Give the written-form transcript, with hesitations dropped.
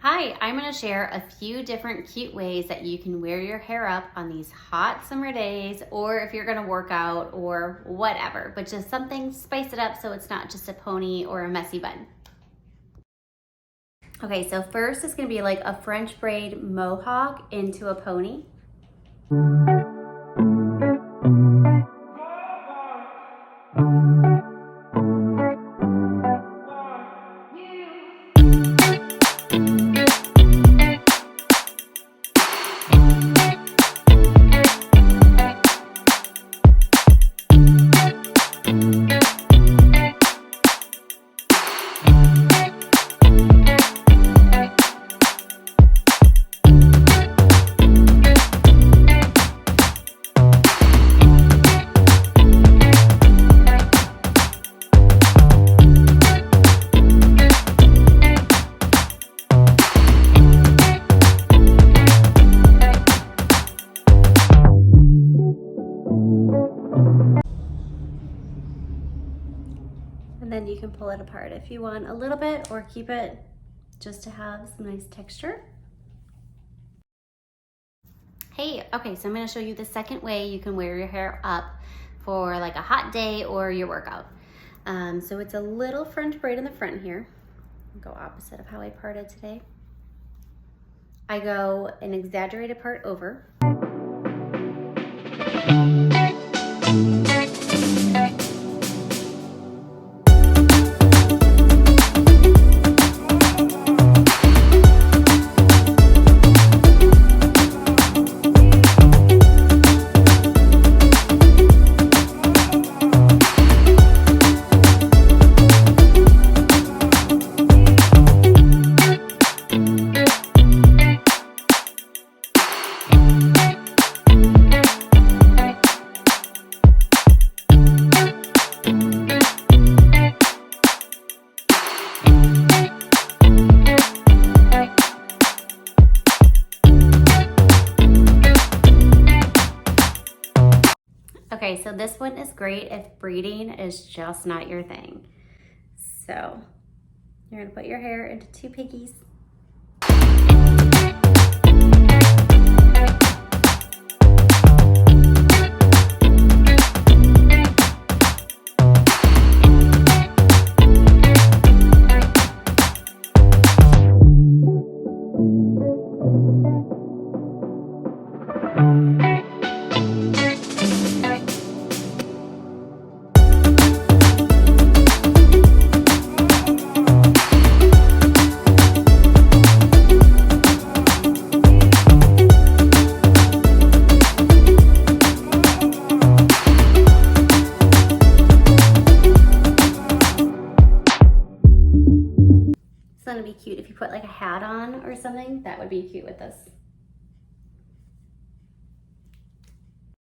Hi, I'm going to share a few different cute ways that you can wear your hair up on these hot summer days, or if you're going to work out or whatever, but just something, spice it up so it's not just a pony or a messy bun. Okay, so first it's going to be like a French braid mohawk into a pony. And then you can pull it apart if you want a little bit, or keep it just to have some nice texture. Hey, okay, so I'm gonna show you the second way you can wear your hair up for like a hot day or your workout. So it's a little French braid in the front here. I'll go opposite of how I parted today. I go an exaggerated part over. Okay, so this one is great if braiding is just not your thing. So you're gonna put your hair into two piggies. It's gonna be cute if you put like a hat on or something. That would be cute with this.